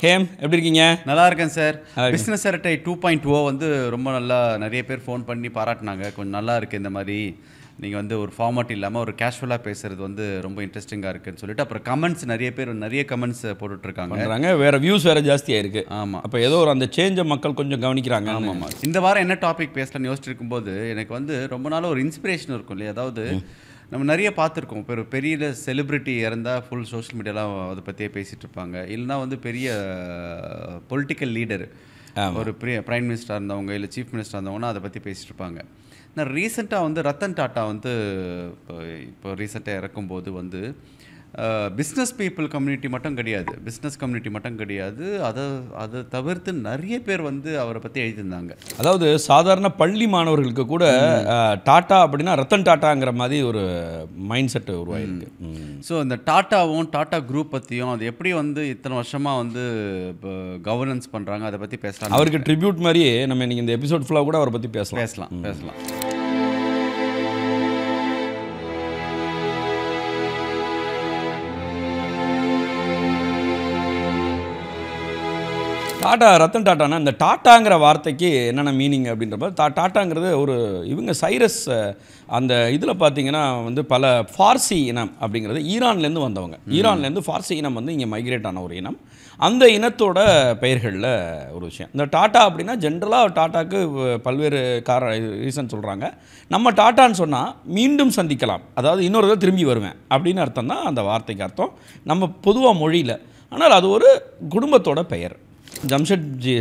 Game எப்படி இருக்கீங்க? நல்லா இருக்கேன் சார். பிஸ்னஸ் அரட்டை 2.0 வந்து ரொம்ப நல்லா நிறைய பேர் ஃபோன் பண்ணி பாராட்டினாங்க. கொஞ்சம் நல்லா இருக்குது, இந்த மாதிரி நீங்கள் வந்து ஒரு ஃபார்மாட் இல்லாமல் ஒரு கேஷுவலாக பேசுகிறது வந்து ரொம்ப இன்ட்ரெஸ்டிங்காக இருக்குன்னு சொல்லிட்டு அப்புறம் கமெண்ட்ஸ் நிறைய கமெண்ட்ஸ் போட்டுட்ருக்காங்க. வேறு வியூஸ் வேறு ஜாஸ்தியாக இருக்குது. ஆமாம், அப்போ ஏதோ ஒரு அந்த சேஞ்சை மக்கள் கொஞ்சம் கவனிக்கிறாங்க. ஆமாம். இந்த வாரம் என்ன டாபிக் பேசலாம்னு யோசிச்சுட்டு இருக்கும்போது எனக்கு வந்து ரொம்ப நாள் ஒரு இன்ஸ்பிரேஷன் இருக்கும் இல்லையா. அதாவது நம்ம நிறைய பார்த்துருக்கோம். இப்போ ஒரு பெரிய செலிப்ரிட்டி இறந்தால் ஃபுல் சோஷியல் மீடியாலாம் அதை பற்றியே பேசிகிட்டு இருப்பாங்க. இல்லைனா வந்து பெரிய பொலிட்டிக்கல் லீடர், ஒரு பெரிய பிரைம் மினிஸ்டராக இருந்தவங்க இல்லை சீஃப் மினிஸ்டராக இருந்தவங்கன்னா அதை பற்றி பேசிகிட்டு இருப்பாங்க. நான் ரீசெண்டாக வந்து ரத்தன் டாட்டா வந்து இப்போ ரீசெண்டாக இறக்கும்போது வந்து பிஸ்னஸ் பீப்புள் கம்யூனிட்டி மட்டும் கிடையாது, பிஸ்னஸ் கம்யூனிட்டி மட்டும் கிடையாது, அதை தவிர்த்து நிறைய பேர் வந்து அவரை பற்றி எழுதியிருந்தாங்க. அதாவது சாதாரண பள்ளி மாணவர்களுக்கு கூட டாட்டா அப்படின்னா ரத்தன் டாட்டாங்கிற மாதிரி ஒரு மைண்ட் செட் உருவாயிருக்கு. ஸோ இந்த டாட்டாவும் டாட்டா குரூப் பற்றியும் அது எப்படி வந்து இத்தனை வருஷமாக வந்து இப்போ கவர்னன்ஸ் பண்ணுறாங்க அதை பற்றி பேசலாம். அவருக்கு ட்ரிபியூட் மாதிரியே நம்ம இன்னைக்கு இந்த எபிசோட் ஃபுல்லாக கூட அவரை பற்றி பேசலாம். ரத்தன் டாட்டானா இந்த டாட்டாங்கிற வார்த்தைக்கு என்னென்ன மீனிங் அப்படின்றப்ப டாட்டாங்கிறது ஒரு இவங்க சைரஸ் அந்த இதில் பார்த்தீங்கன்னா வந்து பல ஃபார்சி இனம் அப்படிங்கிறது ஈரான்லேருந்து வந்தவங்க. ஈரான்லேருந்து ஃபார்சி இனம் வந்து இங்கே மைக்ரேட் ஆன ஒரு இனம். அந்த இனத்தோட பெயர்களில் ஒரு விஷயம். இந்த டாட்டா அப்படின்னா ஜென்ரலாக டாட்டாக்கு பல்வேறு ரீசன் சொல்கிறாங்க. நம்ம டாட்டான்னு சொன்னால் மீண்டும் சந்திக்கலாம், அதாவது இன்னொரு தடவை திரும்பி வருவேன் அப்படின்னு அர்த்தம் தான் அந்த வார்த்தைக்கு அர்த்தம் நம்ம பொதுவாக மொழியில். ஆனால் அது ஒரு குடும்பத்தோட பெயர். ஜம்ஷெட்ஜி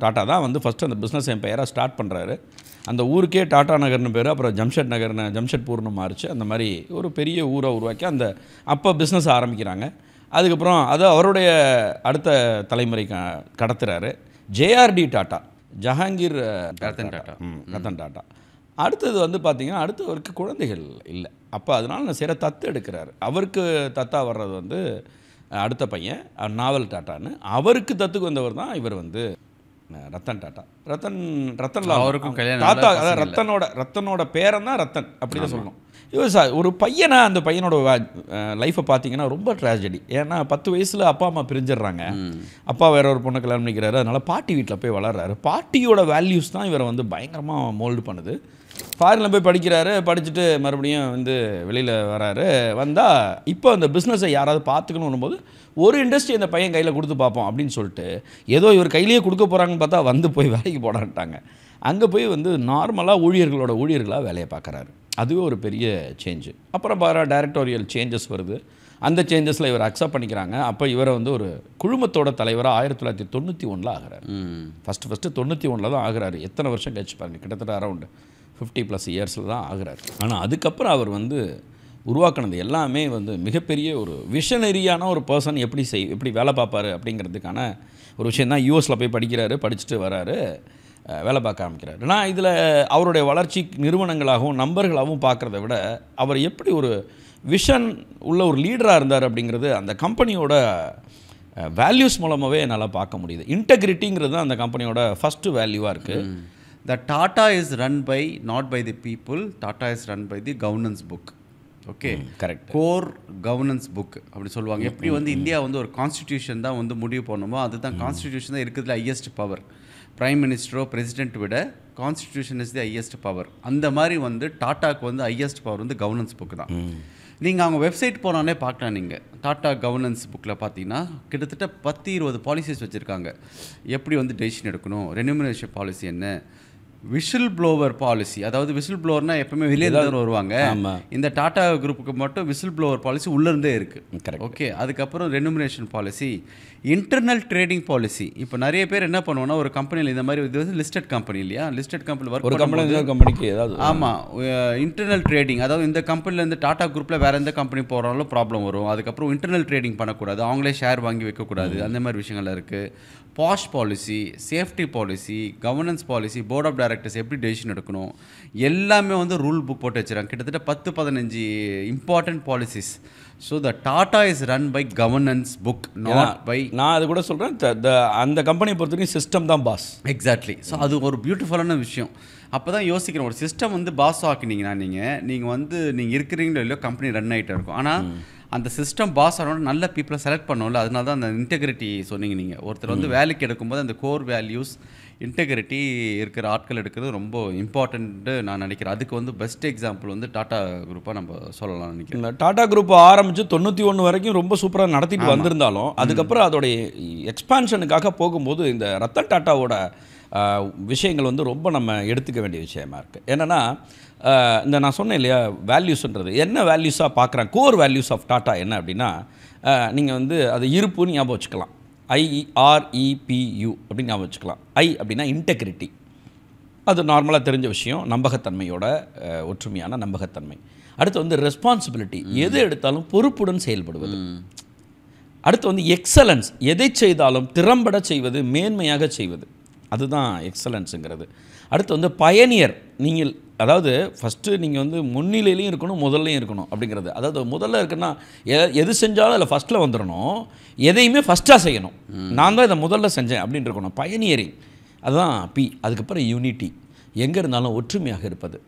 டாட்டா தான் வந்து ஃபஸ்ட்டு அந்த பிஸ்னஸ் எம்பையராக ஸ்டார்ட் பண்ணுறாரு. அந்த ஊருக்கே டாட்டா நகர்னு பேர், அப்புறம் ஜம்ஷெட்பூர்னு மாறிச்சு. அந்த மாதிரி ஒரு பெரிய ஊரை உருவாக்கி அந்த அப்போ பிஸ்னஸ் ஆரம்பிக்கிறாங்க. அதுக்கப்புறம் அது அவருடைய அடுத்த தலைமுறை கடத்துறாரு. ஜேஆர்டி டாட்டா, ஜஹாங்கீர் ரத்தன் டாட்டா. அடுத்தது வந்து பார்த்திங்கன்னா அவருக்கு குழந்தைகள் இல்லை. அப்போ அதனால் நான் சில தத்து எடுக்கிறாரு. அவருக்கு தத்தா வர்றது வந்து அடுத்த பையன் நாவல் டாட்டான்னு. அவருக்கு தத்துக்கு வந்தவர் தான் இவர் வந்து ரத்தன் டாட்டா. ரத்தன்லால் அவருக்கும் தாத்தா, அதாவது ரத்தனோட பேரன் தான் ரத்தன், அப்படி தான் சொல்லணும். இவர் ஒரு பையனை, அந்த பையனோட லைஃப்பை பார்த்தீங்கன்னா ரொம்ப ட்ராஜடி. ஏன்னா 10 வயசில் அப்பா அம்மா பிரிஞ்சிடுறாங்க. அப்பா வேற ஒரு பொண்ணை கல்யாணம் பண்ணிக்கிறாரு. அதனால் பாட்டி வீட்டில் போய் வளர்றாரு. பாட்டியோட வேல்யூஸ் தான் இவரை வந்து பயங்கரமாக மோல்டு பண்ணுது. ஃபாரினில் போய் படிக்கிறாரு. படிச்சுட்டு மறுபடியும் வந்து வெளியில் வராரு. வந்தால் இப்போ அந்த பிஸ்னஸை யாராவது பார்த்துக்கணும் போது ஒரு இண்டஸ்ட்ரி அந்த பையன் கையில் கொடுத்து பார்ப்போம் அப்படின்னு சொல்லிட்டு ஏதோ இவர் கையிலேயே கொடுக்க போகிறாங்கன்னு பார்த்தா வந்து போய் வேலைக்கு போடான்ட்டாங்க. அங்கே போய் வந்து நார்மலாக ஊழியர்களாக வேலையை பார்க்குறாரு. அதுவே ஒரு பெரிய சேஞ்சு. அப்புறம் டைரக்டோரியல் சேஞ்சஸ் வருது. அந்த சேஞ்சஸில் இவர் அக்செப்ட் பண்ணிக்கிறாங்க. அப்போ இவரை வந்து ஒரு குழுமத்தோட தலைவராக 1991 ஆகிறார். ஃபஸ்ட்டு 91 தான் ஆகிறாரு. எத்தனை வருஷம் கழிச்சு பாருங்க, கிட்டத்தட்ட அரௌண்ட் 50+ இயர்ஸில் தான் ஆகிறார். ஆனால் அதுக்கப்புறம் அவர் வந்து உருவாக்கினது எல்லாமே வந்து மிகப்பெரிய ஒரு விஷனரியான ஒரு பர்சன். எப்படி வேலை பார்ப்பார் அப்படிங்கிறதுக்கான ஒரு விஷயம் தான். யூஎஸில் போய் படிக்கிறாரு. படிச்சுட்டு வராரு, வேலை பார்க்க ஆரம்பிக்கிறார். நான் இதில் அவருடைய வளர்ச்சி நிறுவனங்களாகவும் நம்பர்களாகவும் பார்க்குறத விட அவர் எப்படி ஒரு விஷன் உள்ள ஒரு லீடராக இருந்தார் அப்படிங்கிறது அந்த கம்பெனியோட வேல்யூஸ் மூலமாகவே என்னால் பார்க்க முடியுது. இன்டெகிரிட்டிங்கிறது தான் அந்த கம்பெனியோட ஃபஸ்ட்டு வேல்யூவாக இருக்குது. The Tata is run by not by the people. Tata is run by the governance book. Okay, correct. Core governance book அப்படி சொல்லுவாங்க. எப்படி வந்து இந்தியா வந்து ஒரு கான்ஸ்டிடியூஷன் தான் வந்து முடிவு பண்ணணுமோ அதுதான் கான்ஸ்டிடியூஷன் தான் இருக்கிறதுல ஹையஸ்ட் பவர். பிரைம் மினிஸ்டரோ பிரசிடென்ட் விட constitution is the highest power. அந்த மாதிரி வந்து டாட்டாக்கு வந்து ஹையஸ்ட் பவர் வந்து கவர்னன்ஸ் புக் தான். நீங்கள் அவங்க வெப்சைட் போனோடனே பார்க்கலாம். நீங்கள் டாட்டா கவர்னன்ஸ் புக்கில் பார்த்தீங்கன்னா கிட்டத்தட்ட 10-20 பாலிசிஸ் வச்சுருக்காங்க. எப்படி வந்து டெசிஷன் எடுக்கணும், ரெனுமினேஷன் பாலிசி என்ன, விசில் ப்ளோவர் பாலிசி. அதாவது விசில் ப்ளோவர்னா எப்பவுமே வெளியே தான் வருவாங்க. இந்த டாடா குரூப்புக்கு மட்டும் விசில் ப்ளோவர் பாலிசி உள்ளேருந்தே இருக்குது. ஓகே, அதுக்கப்புறம் ரெனுமினேஷன் பாலிசி, இன்டர்னல் ட்ரேடிங் பாலிசி. இப்போ நிறைய பேர் என்ன பண்ணுவோன்னா ஒரு கம்பெனியில் இந்த மாதிரி இது வந்து லிஸ்டட் கம்பெனி இல்லையா, லிஸ்டட் கம்பெனி ஒரு கம்பெனிக்கு ஏதாவது ஆமாம் இன்டர்னல் ட்ரேடிங். அதாவது இந்த கம்பெனிலேருந்து டாடா குரூப்பில் வேறு எந்த கம்பெனி போகிறாலும் ப்ராப்ளம் வரும். அதுக்கப்புறம் இன்டர்னல் ட்ரேடிங் பண்ணக்கூடாது, அவங்களே ஷேர் வாங்கி வைக்கக்கூடாது, அந்த மாதிரி விஷயங்கள் இருக்குது. POSH policy, safety policy, governance policy, board of directors எப்படி டெசிஷன் எடுக்கணும் எல்லாமே வந்து ரூல் புக் போட்டு வச்சுருக்காங்க. கிட்டத்தட்ட 10-15 important policies. So the Tata is run by governance book, not by. நான் அது கூட சொல்கிறேன், அந்த கம்பெனியை பொறுத்த வரைக்கும் சிஸ்டம் தான் பாஸ். எக்ஸாக்ட்லி. ஸோ அது ஒரு பியூட்டிஃபுல்லான விஷயம். அப்போ தான் யோசிக்கிறேன், ஒரு சிஸ்டம் வந்து பாஸ் ஆக்கினீங்கன்னா நீங்கள் வந்து நீங்கள் இருக்கிறீங்களோ இல்லையோ கம்பெனி ரன் ஆகிட்டே இருக்கும். ஆனால் அந்த சிஸ்டம் பாஸ் ஆனோட நல்ல பீப்புளை செலக்ட் பண்ணோம்ல, அதனால தான் அந்த இன்டெகிரிட்டி சொன்னீங்க நீங்கள். ஒருத்தர் வந்து வேலைக்கு எடுக்கும்போது அந்த கோர் வேல்யூஸ் இன்டெகிரிட்டி இருக்கிற ஆட்கள் எடுக்கிறது ரொம்ப இம்பார்ட்டன்ட்டு நான் நினைக்கிறேன். அதுக்கு வந்து பெஸ்ட் எக்ஸாம்பிள் வந்து டாடா குரூப்பாக நம்ம சொல்லலாம் நினைக்கிறேன். இந்த டாடா குரூப் ஆரம்பித்து 91 வரைக்கும் ரொம்ப சூப்பராக நடத்திட்டு வந்திருந்தாலும் அதுக்கப்புறம் அதோடைய எக்ஸ்பான்ஷனுக்காக போகும்போது இந்த ரத்தன் டாட்டாவோட விஷயங்கள் வந்து ரொம்ப நம்ம எடுத்துக்க வேண்டிய விஷயமா இருக்குது. என்னென்னா இந்த நான் சொன்னேன் இல்லையா வேல்யூஸ்ன்றது என்ன வேல்யூஸாக பார்க்குறேன், கோர் வேல்யூஸ் ஆஃப் டாட்டா என்ன அப்படின்னா நீங்கள் வந்து அது இருப்புன்னு ஞாபகம் வச்சுக்கலாம். IREPU அப்படின்னு ஞாபகம் வச்சுக்கலாம். I அப்படின்னா இன்டெகிரிட்டி, அது நார்மலாக தெரிஞ்ச விஷயம், நம்பகத்தன்மையோட ஒற்றுமையான நம்பகத்தன்மை. அடுத்து வந்து ரெஸ்பான்சிபிலிட்டி, எது எடுத்தாலும் பொறுப்புடன் செயல்படுவது. அடுத்து வந்து எக்ஸலன்ஸ், எதை செய்தாலும் திறம்பட செய்வது, மேன்மையாக செய்வது, அதுதான் எக்ஸலன்ஸுங்கிறது. அடுத்து வந்து பயனியர், நீங்கள் அதாவது ஃபஸ்ட்டு நீங்கள் வந்து முன்னிலையிலையும் இருக்கணும் முதல்லையும் இருக்கணும் அப்படிங்கிறது. அதாவது முதல்ல இருக்குன்னா எது செஞ்சாலும் அதில் ஃபஸ்ட்டில் வந்துடணும், எதையுமே ஃபஸ்ட்டாக செய்யணும், நான் தான் இதை முதல்ல செஞ்சேன் அப்படின்னு இருக்கணும். பயனியரிங் அதுதான் P. அதுக்கப்புறம் யூனிட்டி, எங்கே இருந்தாலும் ஒற்றுமையாக இருப்பது.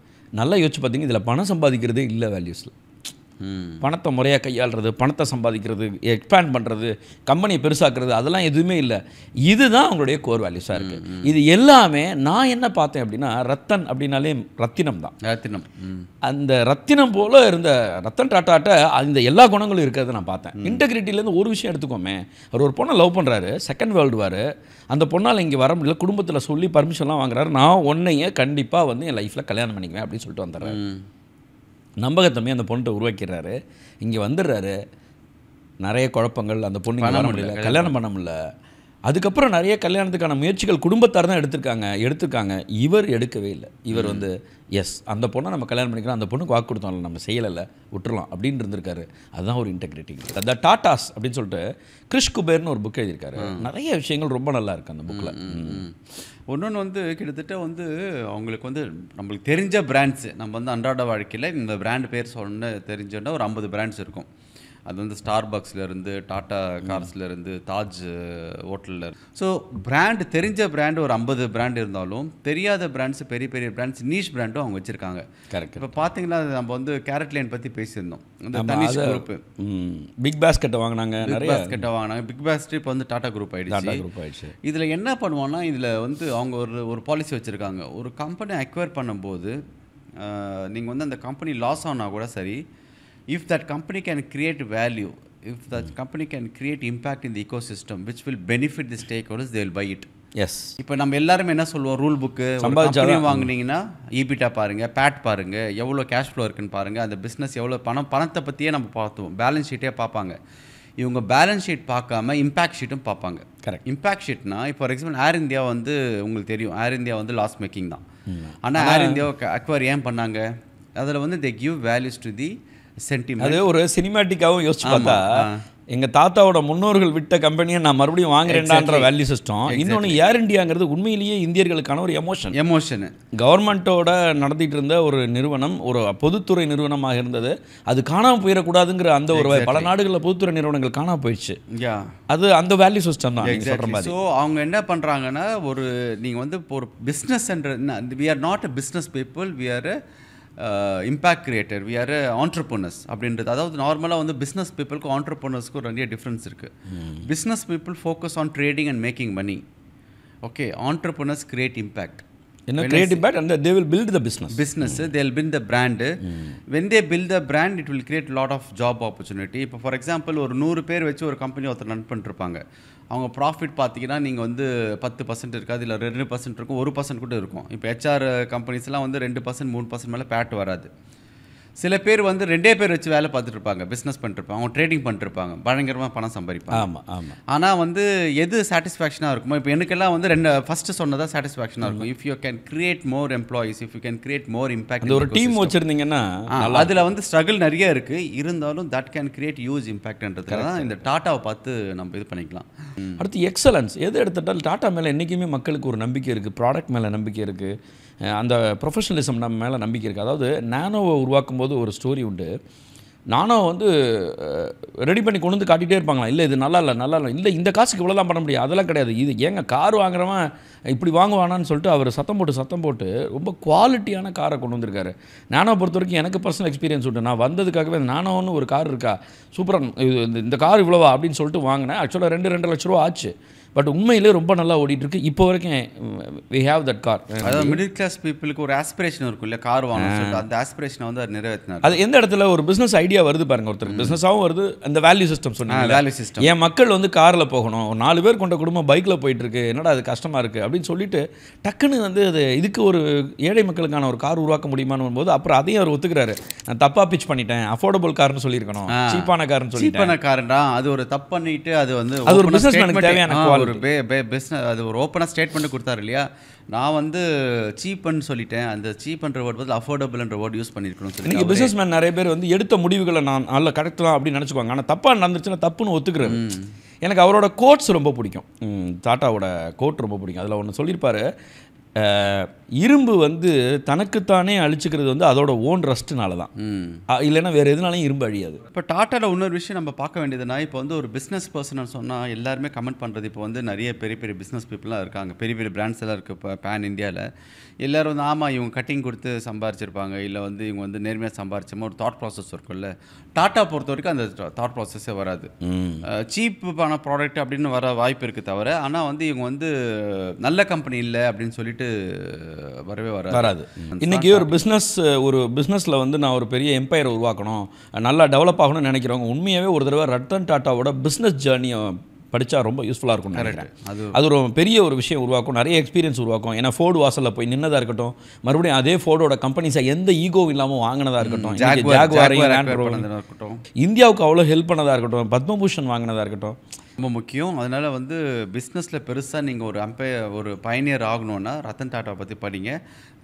நல்லா யோசிச்சு பார்த்தீங்க, இதில் பணம் சம்பாதிக்கிறதே இல்லை வேல்யூஸில். பணத்தை முறையாக கையாளுறது, பணத்தை சம்பாதிக்கிறது, எக்ஸ்பேண்ட் பண்ணுறது, கம்பெனியை பெருசாக்குறது, அதெல்லாம் எதுவுமே இல்லை. இதுதான் அவங்களுடைய கோர் வேல்யூஸாக இருக்குது. இது எல்லாமே நான் என்ன பார்த்தேன் அப்படின்னா ரத்தன் அப்படின்னாலே ரத்தினம் தான். ரத்தினம், அந்த ரத்தினம் போல் இருந்த ரத்தன் டாட்டாட்ட அந்த எல்லா குணங்களும் இருக்கிறத நான் பார்த்தேன். இன்டெகிரிட்டிலேருந்து ஒரு விஷயம் எடுத்துக்கோமே, அவர் ஒரு பொண்ணை லவ் பண்ணுறாரு, செகண்ட் வேர்ல்டு வார், அந்த பொண்ணால் இங்கே வர முடியல, குடும்பத்தில் சொல்லி பர்மிஷன்லாம் வாங்குறாரு, நான் உன்னையே கண்டிப்பாக வந்து என் லைஃப்பில் கல்யாணம் பண்ணிக்குவேன் அப்படின்னு சொல்லிட்டு வந்துடுறாரு. நம்பகத்தன்மையை அந்த பொண்ணை உருவாக்கிறாரு, இங்கே வந்துடுறாரு, நிறைய குழப்பங்கள், அந்த பொண்ணு வர முடியல, கல்யாணம் பண்ண முடியல. அதுக்கப்புறம் நிறைய கல்யாணத்துக்கான முயற்சிகள் குடும்பத்தார் தான் எடுத்திருக்காங்க, இவர் எடுக்கவே இல்லை. இவர் வந்து எஸ் அந்த பொண்ணை நம்ம கல்யாணம் பண்ணிக்கிறோம், அந்த பொண்ணுக்கு வாக்கு கொடுத்தோம்ல, நம்ம செய்யலை, விட்டுறலாம் அப்படின்னு இருந்திருக்காரு. அதுதான் ஒரு இன்டெகிரிட்டி. த டாட்டாஸ் அப்படின்னு சொல்லிட்டு கிறிஷ் குபேர்னு ஒரு புக் எழுதியிருக்காரு. நிறைய விஷயங்கள் ரொம்ப நல்லா இருக்குது அந்த புக்கில். ஒன்று வந்து கிட்டத்தட்ட வந்து அவங்களுக்கு வந்து நம்மளுக்கு தெரிஞ்ச பிராண்ட்ஸு, நம்ம வந்து அன்றாட வாழ்க்கையில் இந்த பிராண்ட் பேர் சொன்ன தெரிஞ்சோன்னா ஒரு 50 பிராண்ட்ஸ் இருக்கும். அது வந்து ஸ்டார்பக்ஸ்லேருந்து, டாட்டா கார்ஸ்லேருந்து, தாஜ் ஹோட்டலில். ஸோ பிராண்டு தெரிஞ்ச பிராண்டு ஒரு 50 பிராண்ட் இருந்தாலும் தெரியாத பிராண்ட்ஸ், பெரிய பெரிய பிராண்ட்ஸ், நீஷ் பிராண்டும் அவங்க வச்சுருக்காங்க. கரெக்ட். இப்போ பார்த்தீங்கன்னா நம்ம வந்து கேரட் லைன் பற்றி பேசியிருந்தோம். இந்த தனிஷ் குரூப்பு பிக் பாஸ்கெட்டை வாங்கினாங்க, நிறைய பாஸ்கெட்டை வாங்கினாங்க. பிக் பாஸ்கெட் இப்போ வந்து டாட்டா குரூப் ஆகிடுச்சு. இதில் என்ன பண்ணுவாங்கன்னா, இதில் வந்து அவங்க ஒரு பாலிசி வச்சுருக்காங்க. ஒரு கம்பெனி அக்வயர் பண்ணும்போது நீங்கள் வந்து அந்த கம்பெனி லாஸ் ஆனால் கூட சரி, if that company can create value, if that company can create impact in the ecosystem which will benefit the stakeholders, they will buy it. Yes. இப்போ நம்ம எல்லாருமே என்ன சொல்லுவோம், ரூல் புக்கு வாங்கினீங்கன்னா ஈபிட்டா பாருங்கள், பேட் பாருங்கள், எவ்வளோ கேஷ் ஃப்ளோ இருக்குன்னு பாருங்கள், அந்த பிஸ்னஸ் எவ்வளோ பணத்தை பற்றியே நம்ம பார்த்துவோம், பேலன்ஸ் ஷீட்டே பார்ப்பாங்க. இவங்க பேலன்ஸ் ஷீட் பார்க்காம இம்பேக்ட் ஷீட்டும் பார்ப்பாங்க. கரெக்ட். இம்பேக்ட் ஷீட்னா இப்போ ஃபார் எக்ஸாம்பிள் ஏர் இந்தியா வந்து உங்களுக்கு தெரியும், ஏர் இந்தியா வந்து லாஸ் மேக்கிங் தான். ஆனால் ஏர் இந்தியாவை அக்வயர் ஏன் பண்ணாங்க, அதில் வந்து they give values to the sentiment. அது ஒரு சினிமேட்டிக்காகவும் யோசிச்சு பார்த்தா, எங்கள் தாத்தாவோட முன்னோர்கள் விட்ட கம்பெனியை நான் மறுபடியும் வாங்குறேன்டான்ற வேல்யூ சிஸ்டம். இன்னொன்று ஏர் இந்தியாங்கிறது உண்மையிலேயே இந்தியர்களுக்கான ஒரு எமோஷன். கவர்மெண்ட்டோட நடத்திட்டு இருந்த ஒரு நிறுவனம், ஒரு பொதுத்துறை நிறுவனமாக இருந்தது. அது காணாமல் போயிடக்கூடாதுங்கிற அந்த ஒரு பல நாடுகளில் பொதுத்துறை நிறுவனங்கள் காணாமல் போயிடுச்சு. அது அந்த வேல்யூ சிஸ்டம் தான் சொல்கிற மாதிரி. ஸோ அவங்க என்ன பண்ணுறாங்கன்னா, ஒரு நீங்கள் வந்து ஒரு business we are not a business people, we are impact creator, we are entrepreneurs அப்படின்றது. அதாவது நார்மலாக வந்து பிஸ்னஸ் பீப்புளுக்கும் ஆண்டர்ப்ரனர்ஸ்க்கும் நிறைய டிஃப்ரென்ஸ் இருக்குது. Business people focus on trading and making money. Okay, entrepreneurs create impact. என்ன create impact, and they will build the business, they will build the brand. When they build the brand, it will create lot of job opportunity. இப்போ for example ஒரு 100 பேர் வச்சு ஒரு company ஒருத்தர் run பண்ணிருப்பாங்க. அவங்க profit பார்த்தீங்கன்னா நீங்கள் வந்து 10% இருக்காது, இல்லை 2% இருக்கும், 1% கூட இருக்கும். இப்போ HR கம்பெனிஸ்லாம் வந்து 2%, 3% மேலே பேட் வராது. சில பேர் வந்து 2 பேர் வச்சு வேலை பார்த்துட்டு இருப்பாங்க, பிஸ்னஸ் பண்ணிருப்பாங்க, அவங்க ட்ரேடிங் பண்ணிருப்பாங்க, பயங்கரமாக பணம் சம்பாதிப்பாங்க. ஆமாம். ஆனால் வந்து எது சாட்டிஸ்ஃபேக்ஷனாக இருக்குமோ, இப்போ எனக்கெல்லாம் வந்து ஃபஸ்ட்டு சொன்னதாக சாட்டிஸ்ஃபேக்ஷனாக இருக்கும். If you can create more employees, if you can create more impact, ஒரு டீம் வச்சுருந்தீங்கன்னா அதில் வந்து ஸ்ட்ரகிள் நிறைய இருக்குது, இருந்தாலும் தட் கேன் கிரியேட் ஹியூஜ் இம்பாக்ட்ன்றதுக்காக தான் இந்த டாட்டாவை பார்த்து நம்ம இது பண்ணிக்கலாம். அடுத்து எக்ஸலன்ஸ், எது எடுத்துட்டாலும் டாட்டா மேலே என்றைக்குமே மக்களுக்கு ஒரு நம்பிக்கை இருக்குது, ப்ராடக்ட் மேலே நம்பிக்கை இருக்குது, அந்த ப்ரொஃபஷனலிசம் நம்ம மேலே நம்பிக்கை இருக்குது. அதாவது நானோவை உருவாக்கும் போது ஒரு ஸ்டோரி உண்டு. நானோ வந்து ரெடி பண்ணி கொண்டு வந்து காட்டிகிட்டே இருப்பாங்களா, இல்லை இது நல்லா இல்லை நல்லா இல்லை, இல்லை இந்த காசுக்கு இவ்வளோ தான் பண்ண முடியும், அதெல்லாம் கிடையாது, இது ஏங்க கார் வாங்குறவன் இப்படி வாங்குவானான்னு சொல்லிட்டு அவர் சத்தம் போட்டு ரொம்ப குவாலிட்டியான காரை கொண்டு வந்திருக்காரு. நானோ பொறுத்த வரைக்கும் எனக்கு பர்சனல் எக்ஸ்பீரியன்ஸ் உண்டு. நான் வந்ததுக்காகவே நானோன்னு ஒரு கார் இருக்கா சூப்பராக, இந்த கார் இவ்வளோவா அப்படின்னு சொல்லிட்டு வாங்கினேன். ஆக்சுவலாக 2.5 லட்ச ரூபா ஆச்சு. பட் உண்மையிலே ரொம்ப நல்லா ஓடிட்டுருக்கு இப்போ வரைக்கும். We have that car. அதாவது மிடில் கிளாஸ் பீப்புளுக்கு ஒரு ஆஸ்பிரேஷன் இருக்கும் இல்லை, கார் வாங்கணும், அந்த ஆஸ்பிரேஷனை வந்து அது நிறைவேற்றினார். அது எந்த இடத்துல ஒரு பிஸ்னஸ் ஐடியா வருது பாருங்க, ஒருத்தருக்கு பிஸ்னஸாகவும் வருது, அந்த வேல்யூ சிஸ்டம் சொன்னாங்க. வேல்யூ சிஸ்டம், என் மக்கள் வந்து காரில் போகணும், 4 பேர் கொண்ட குடும்பம் பைக்கில் போயிட்டுருக்கு, என்னடா அது கஷ்டமாக இருக்குது அப்படின்னு சொல்லிட்டு டக்குன்னு வந்து அது இதுக்கு ஒரு ஏழை மக்களுக்கான ஒரு கார் உருவாக்க முடியுமான்னு போது அப்புறம் அதையும் அவர் ஒத்துக்கிறாரு. நான் தப்பாக பிச் பண்ணிட்டேன், அஃபோர்டபுள் கார்னு சொல்லியிருக்கணும், சீப்பான கார்னு சொல்லி, சீப்பான கார்டா அது ஒரு தப்பு பண்ணிட்டு அது வந்து அது ஒரு பிஸ்னஸ்மேனுக்கு தேவையான ஒரு அது ஒரு ஓப்பனாக ஸ்டேட்மெண்ட் கொடுத்தாரு இல்லையா. நான் வந்து சீப்னு சொல்லிட்டேன், அந்த சீப்ன்ற வேர்ட் பதில் அஃபோர்டபுள்ன்ற வேர்ட் யூஸ் பண்ணியிருக்கணும் சொல்லி. இன்றைக்கி பிஸ்னஸ்மேன் நிறைய பேர் வந்து எடுத்த முடிவுகளை நான் நல்ல கரெக்ட் தான் அப்படின்னு நினச்சிக்குவாங்க. ஆனால் தப்பாக நடந்துச்சுன்னா தப்புன்னு ஒத்துக்கிறது. எனக்கு அவரோட கோட்ஸ் ரொம்ப பிடிக்கும், டாட்டாவோட கோட் ரொம்ப பிடிக்கும். அதில் ஒன்று சொல்லியிருப்பார், இரும்பு வந்து தனக்குத்தானே அழிச்சுக்கிறது வந்து அதோட ஓன் ரஸ்ட்னால தான், இல்லைன்னா வேறு எதுனாலையும் இரும்பு அழியாது. இப்போ டாட்டாவில் இன்னொரு விஷயம் நம்ம பார்க்க வேண்டியதுன்னா, இப்போ வந்து ஒரு பிஸ்னஸ் பர்சன் சொன்னால் எல்லாருமே கமெண்ட் பண்ணுறது, இப்போ வந்து நிறைய பெரிய பெரிய பிஸ்னஸ் பீப்புளாக இருக்காங்க, பெரிய பெரிய பிராண்ட்ஸ் எல்லாம் இருக்குது இப்போ பேன் இந்தியாவில். எல்லோரும் வந்து ஆமாம் இவங்க கட்டிங் கொடுத்து சம்பாரிச்சிருப்பாங்க, இல்லை வந்து இவங்க வந்து நேர்மையாக சம்பாரிச்சோமா ஒரு தாட் ப்ராசஸ் இருக்கும்ல. டாட்டா பொறுத்த வரைக்கும் அந்த தாட் ப்ராசஸே வராது. சீப்பான ப்ராடக்ட் அப்படின்னு வர வாய்ப்பு இருக்குது தவிர, ஆனால் வந்து இவங்க வந்து நல்ல கம்பெனி இல்லை அப்படின்னு சொல்லிட்டு வரவே வராது. இன்றைக்கி ஒரு பிஸ்னஸில் வந்து நான் ஒரு பெரிய எம்பையரை உருவாக்கணும், நல்லா டெவலப் ஆகணும்னு நினைக்கிறவங்க உண்மையாகவே ஒரு தடவை ரத்தன் டாட்டாவோட பிஸ்னஸ் ஜேர்னியை படித்தா ரொம்ப யூஸ்ஃபுல்லாக இருக்கும்னு நினைக்கிறேன். அது ஒரு பெரிய ஒரு விஷயம் உருவாக்கும், நிறைய எக்ஸ்பீரியன்ஸ் உருவாக்கும். ஏன்னா ஃபோர்டு வாசலில் போய் நின்னதாக இருக்கட்டும், மறுபடியும் அதே ஃபோர்டோட கம்பெனிஸை எந்த ஈகோ இல்லாமல் வாங்கினதாக இருக்கட்டும், இந்தியாவுக்கு அவ்வளோ ஹெல்ப் பண்ணதாக இருக்கட்டும், பத்மபூஷன் வாங்கினதாக இருக்கட்டும், ரொம்ப முக்கியம். அதனால் வந்து பிஸ்னஸில் பெருசாக நீங்கள் ஒரு பயனியர் ஆகணுன்னா ரத்தன் டாட்டா பற்றி படிங்க.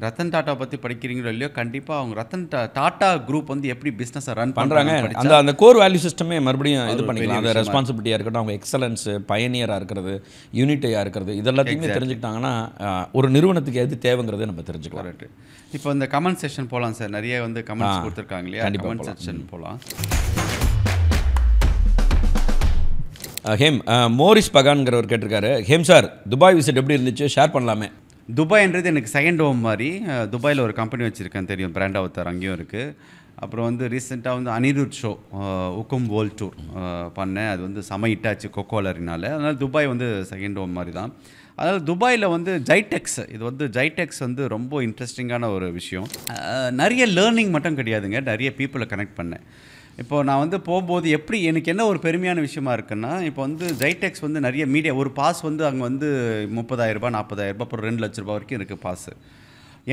ரத்தன் டாட்டா பற்றி படிக்கிறீங்களோ இல்லையோ, கண்டிப்பாக அவங்க ரத்தன் டாட்டா குரூப் வந்து எப்படி பிஸ்னஸை ரன் பண்ணுறாங்க, அந்த கோர் வேல்யூ சிஸ்டமே மறுபடியும் இது பண்ணிக்கலாம். அந்த ரெஸ்பான்சிபிலிட்டியாக இருக்கட்டும், அவங்க எக்ஸலன்ஸு, பயனியராக இருக்கிறது, யூனிட்டியாக இருக்கிறது, இதெல்லாத்தையுமே தெரிஞ்சுக்கிட்டாங்கன்னா ஒரு நிறுவனத்துக்கு எது தேவைங்கிறத நம்ம தெரிஞ்சுக்கலாம். இப்போ இந்த கமெண்ட் செக்ஷன் போகலாம் சார், நிறைய வந்து கமெண்ட்ஸ் கொடுத்துருக்காங்க இல்லையா, கமெண்ட் செக்ஷன் போகலாம். ஹேம் மோரிஸ் பகான்கிறவர் கேட்டிருக்காரு, ஹேம் சார் துபாய் விசிட் எப்படி இருந்துச்சு, ஷேர் பண்ணலாமே. துபாய்ன்றது எனக்கு செகண்ட் ஹோம் மாதிரி. துபாயில் ஒரு கம்பெனி வச்சுருக்கேன், தெரியும், பிராண்ட் அவத்தார், அங்கேயும் இருக்குது. அப்புறம் வந்து ரீசெண்டாக வந்து அனிருத் ஷோ உக்கும் வேர்ல்ட் டூர் பண்ணேன், அது வந்து செம ஹிட்டாச்சு கொக்கோலரினால. அதனால் துபாய் வந்து செகண்ட் ஹோம் மாதிரி தான். அதனால் துபாயில் வந்து ஜைடெக்ஸ், இது வந்து ஜைடெக்ஸ் வந்து ரொம்ப இன்ட்ரெஸ்டிங்கான ஒரு விஷயம். நிறைய லேர்னிங் மட்டும் கிடையாதுங்க, நிறைய பீப்புளை கனெக்ட் பண்ணேன். இப்போ நான் வந்து போகும்போது எப்படி எனக்கு என்ன ஒரு பெருமையான விஷயமா இருக்குன்னா, இப்போ வந்து ஜைடெக்ஸ் வந்து நிறைய மீடியா ஒரு பாஸ் வந்து அங்கே வந்து 30,000 40,000 அப்புறம் 2 லட்ச ரூபா வரைக்கும் இருக்குது பாஸு.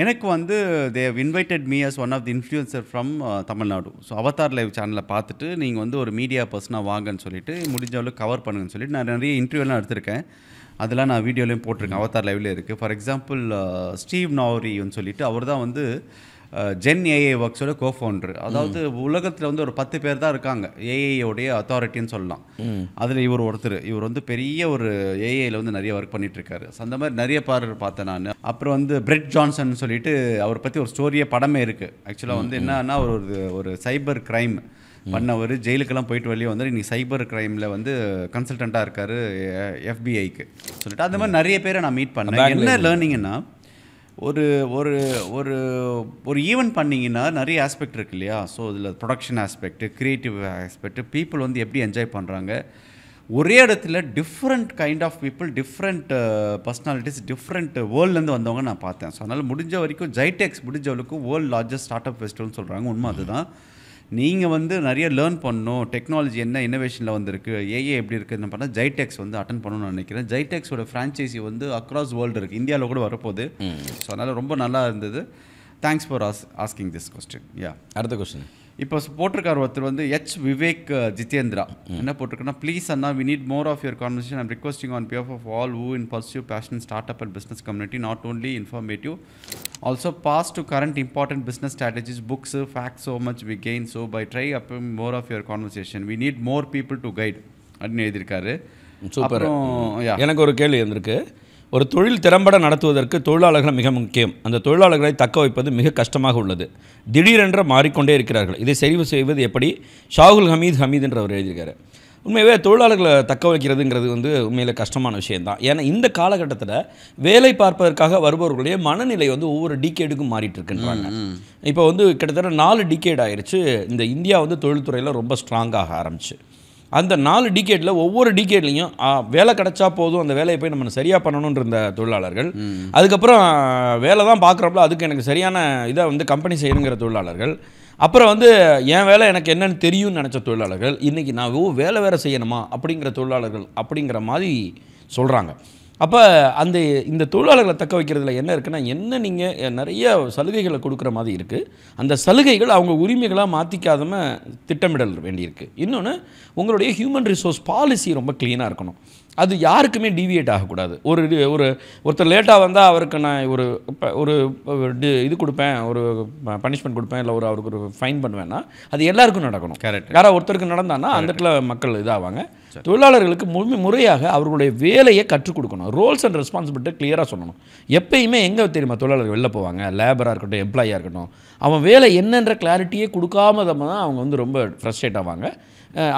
எனக்கு வந்து they have invited me as one of the influencer from Tamil Nadu. So Avatar live சேனலில் பார்த்துட்டு நீங்கள் வந்து ஒரு மீடியா பர்சனாக வாங்கன்னு சொல்லிட்டு முடிஞ்ச அளவுக்கு கவர் பண்ணுங்கன்னு சொல்லிட்டு நான் நிறைய இன்டர்வியூலாம் எடுத்திருக்கேன். அதெல்லாம் நான் வீடியோலையும் போட்டிருக்கேன், அவதார் லைவ்லேயே இருக்குது. ஃபார் எக்ஸாம்பிள் ஸ்டீவ் நௌரின்னு சொல்லிட்டு அவர் தான் வந்து ஜென் ஏஐ ஒர்க்ஸோட கோஃபவுண்டர். அதாவது உலகத்தில் வந்து ஒரு 10 பேர் தான் இருக்காங்க ஏஐயோடைய அத்தாரிட்டின்னு சொல்லலாம். அதில் இவர் ஒருத்தர். இவர் வந்து பெரிய ஒரு ஏஐயில் வந்து நிறைய ஒர்க் பண்ணிகிட்ருக்காரு. ஸோ அந்த மாதிரி நிறைய பேர் பார்த்தேன் நான். அப்புறம் வந்து பிரெட் ஜான்சன் சொல்லிட்டு அவரை பற்றி ஒரு ஸ்டோரியே படமே இருக்குது. ஆக்சுவலாக வந்து என்னன்னா ஒரு சைபர் க்ரைம் பண்ணவர் ஜெயிலுக்கெல்லாம் போயிட்டு வெளியே வந்து இன்றைக்கி சைபர் க்ரைமில் வந்து கன்சல்டண்ட்டாக இருக்கார் எஃபிஐக்கு சொல்லிட்டு. அந்த மாதிரி நிறைய பேரை நான் மீட் பண்ணேன். என்ன லேர்னிங்னா, ஒரு ஒரு ஒரு ஒரு ஈவெண்ட் பண்ணிங்கன்னா நிறைய ஆஸ்பெக்ட் இருக்குது இல்லையா. ஸோ இதில் production aspect, creative aspect, people வந்து எப்படி என்ஜாய் பண்ணுறாங்க, ஒரே இடத்துல different kind of people, different personalities, different வேர்ல்ட்லேருந்து வந்தவங்க நான் பார்த்தேன். ஸோ அதனால் முடிஞ்ச வரைக்கும் ஜைடெக்ஸ் முடிஞ்சவளுக்கு வேர்ல்டு லார்ஜஸ்ட் ஸ்டார்ட் அப் ஃபெஸ்டிவல்னு சொல்கிறாங்க, உண்மை அதுதான். நீங்கள் வந்து நிறைய லேர்ன் பண்ணணும், டெக்னாலஜி என்ன இன்னோவேஷனில் வந்துருக்கு, ஏஏ எப்படி இருக்குதுன்னு பண்ணால் ஜைடெக்ஸ் வந்து அட்டன் பண்ணணும்னு நினைக்கிறேன். ஜைடெக்ஸோட ஃப்ரான்ச்சைசி வந்து அக்ராஸ் வேர்ல்டு இருக்குது, இந்தியாவில் கூட வரப்போகுது. ஸோ அதனால் ரொம்ப நல்லா இருந்தது. Thanks for asking this question. அடுத்த கொஸ்டின் இப்போ போட்டிருக்கார் ஒருத்தர் வந்து விவேக் ஜிதேந்திரா. என்ன போட்டிருக்குன்னா, ப்ளீஸ் அண்ணா we need more of your conversation. I'm requesting on behalf of all who in pursue passion start up and business community, not only informative, also pass to current important business strategies, books, facts, so much we gain. So by try up more of your conversation we need more people to guide அப்படின்னு எழுதியிருக்காரு. Super. எனக்கு ஒரு கேள்வி வந்திருக்கு. ஒரு தொழில் திறம்பட நடத்துவதற்கு தொழிலாளர்கள் மிக முக்கியம். அந்த தொழிலாளர்களை தக்க வைப்பது மிக கஷ்டமாக உள்ளது. திடீரென்று மாறிக்கொண்டே இருக்கிறார்கள். இதை சரி செய்வது எப்படி? ஷாகுல் ஹமீத் என்றவர் எழுதியிருக்காரு. உண்மையாகவே தொழிலாளர்களை தக்க வைக்கிறதுங்கிறது வந்து உண்மையில் கஷ்டமான விஷயந்தான். ஏன்னா இந்த காலகட்டத்தில் வேலை பார்ப்பதற்காக வருபவர்களுடைய மனநிலை வந்து ஒவ்வொரு டிகேடுக்கும் மாறிட்டு இருக்குன்றாங்க. இப்போ வந்து கிட்டத்தட்ட 4 டிகேட் ஆயிடுச்சு இந்த இந்தியா வந்து தொழில்துறையில் ரொம்ப ஸ்ட்ராங்காக ஆரம்பிச்சு. அந்த 4 டிகேட்டில் ஒவ்வொரு டிகேட்லையும் வேலை கிடச்சா போதும், அந்த வேலையை போய் நம்ம சரியாக பண்ணணுன்ற இருந்த தொழிலாளர்கள், அதுக்கப்புறம் வேலை தான் பார்க்குறப்பல அதுக்கு எனக்கு சரியான இதை வந்து கம்பெனி செய்யணுங்கிற தொழிலாளர்கள், அப்புறம் வந்து என் வேலை எனக்கு என்னென்னு தெரியும்னு நினச்ச தொழிலாளர்கள், இன்றைக்கி நான் வேலை வேறு செய்யணுமா அப்படிங்கிற தொழிலாளர்கள் அப்படிங்கிற மாதிரி சொல்கிறாங்க. அப்போ இந்த தொழிலாளர்களை தக்க வைக்கிறதுல என்ன இருக்குன்னா, என்ன நீங்கள் நிறைய சலுகைகளை கொடுக்குற மாதிரி இருக்குது. அந்த சலுகைகள் அவங்க உரிமைகளாக மாற்றிக்காதம திட்டமிடல் வேண்டியிருக்கு. இன்னொன்று, உங்களுடைய ஹியூமன் ரிசோர்ஸ் பாலிசி ரொம்ப க்ளீனாக இருக்கணும். அது யாருக்குமே டீவியேட் ஆகக்கூடாது. ஒருத்தர் லேட்டாக வந்தால் அவருக்கு நான் ஒரு இது கொடுப்பேன், ஒரு பனிஷ்மெண்ட் கொடுப்பேன், இல்லை அவருக்கு ஒரு ஃபைன் பண்ணுவேன்னா அது எல்லாருக்கும் நடக்கணும். கரெக்ட். யாராவது ஒருத்தருக்கு நடந்தான்னா அந்த இடத்துல மக்கள் இதாவாங்க. தொழிலாளர்களுக்கு முறையாக அவர்களுடைய வேலையை கற்றுக் கொடுக்கணும். ரோல்ஸ் அண்ட் ரெஸ்பான்சிபிலிட்டி கிளியராக சொல்லணும். எப்பயுமே எங்கே தெரியுமா தொழிலாளர்கள் வெளில போவாங்க, லேபராக இருக்கட்டும், எம்ப்ளாயாக இருக்கட்டும், அவன் வேலை என்னன்ற கிளாரிட்டியே கொடுக்காம தான் அவங்க வந்து ரொம்ப ஃப்ரஸ்ட்ரேட் ஆவாங்க.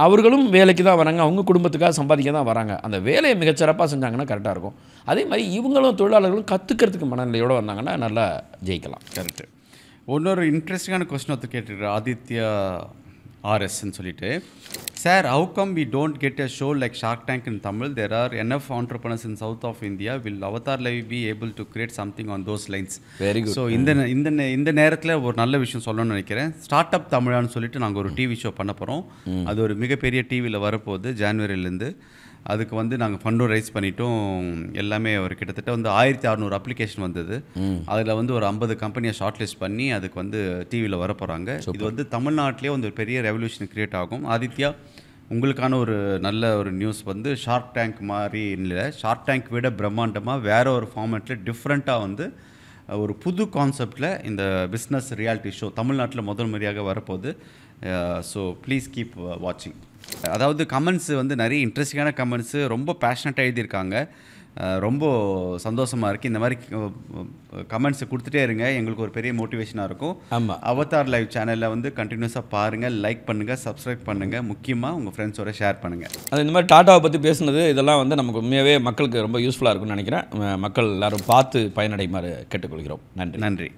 அவர்களும் வேலைக்கு தான் வராங்க, அவங்க குடும்பத்துக்காக சம்பாதிக்க தான் வராங்க. அந்த வேலையை மிகச்சிறப்பாக செஞ்சாங்கன்னா கரெக்டாக இருக்கும். அதே மாதிரி இவங்களும் தொழிலாளர்களும் கற்றுக்கிறதுக்கு மனநிலையோடு வந்தாங்கன்னா நல்லா ஜெயிக்கலாம். கரெக்டு. இன்னொரு இன்ட்ரெஸ்டிங்கான கொஸ்டின் ஒருத்தர் கேட்டிருக்காரு, ஆதித்யா ஆர்எஸ்ன்னு சொல்லிட்டு, sir, how come we don't get a show like Shark Tank in Tamil? There are enough entrepreneurs in south of India. Will Avatar Live be able to create something on those lines? Very good. So இந்த நேரத்தில் ஒரு நல்ல விஷயம் சொல்லணும்னு நினைக்கிறேன். Start up தமிழான்னு சொல்லிட்டு நாங்கள் ஒரு டிவி ஷோ பண்ண போகிறோம். அது ஒரு மிகப்பெரிய டிவியில் வரப்போகுது ஜான்வரியிலேருந்து. அதுக்கு வந்து நாங்கள் ஃபண்டும் ரைஸ் பண்ணிட்டோம். எல்லாமே ஒரு கிட்டத்தட்ட வந்து 1600 அப்ளிகேஷன் வந்தது. அதில் வந்து ஒரு 50 கம்பெனியை ஷார்ட் லிஸ்ட் பண்ணி அதுக்கு வந்து டிவியில் வர போகிறாங்க. இது வந்து தமிழ்நாட்டிலே வந்து ஒரு பெரிய ரெவல்யூஷன் கிரியேட் ஆகும். ஆதித்யா, உங்களுக்கான ஒரு நல்ல ஒரு நியூஸ் வந்து ஷார்க் டேங்க் மாதிரி இல்லை, ஷார்க் டேங்க் விட பிரம்மாண்டமாக வேறு ஒரு ஃபார்மேட்டில் டிஃப்ரெண்ட்டாக வந்து ஒரு புது கான்செப்டில் இந்த பிஸ்னஸ் ரியாலிட்டி ஷோ தமிழ்நாட்டில் முதல் முறையாக வரப்போகுது. ஸோ ப்ளீஸ் கீப் வாட்சிங். அதாவது கமெண்ட்ஸு வந்து நிறைய இன்ட்ரெஸ்டிங்கான கமெண்ட்ஸு, ரொம்ப பேஷனட்டாக எழுதியிருக்காங்க. ரொம்ப சந்தோஷமாக இருக்குது. இந்த மாதிரி கமெண்ட்ஸை கொடுத்துட்டே இருங்க, எங்களுக்கு ஒரு பெரிய மோட்டிவேஷனாக இருக்கும். ஆமாம், அவதார் லைவ் சேனலில் வந்து கண்டினியூஸாக பாருங்கள், லைக் பண்ணுங்கள், சப்ஸ்கிரைப் பண்ணுங்கள், முக்கியமாக உங்கள் ஃப்ரெண்ட்ஸோட ஷேர் பண்ணுங்கள். அது இந்த மாதிரி டாட்டாவை பற்றி பேசுனது இதெல்லாம் வந்து நமக்கு உண்மையாகவே மக்களுக்கு ரொம்ப யூஸ்ஃபுல்லாக இருக்கும்னு நினைக்கிறேன். மக்கள் எல்லோரும் பார்த்து பயனடைமாறு கேட்டுக்கொள்கிறோம். நன்றி.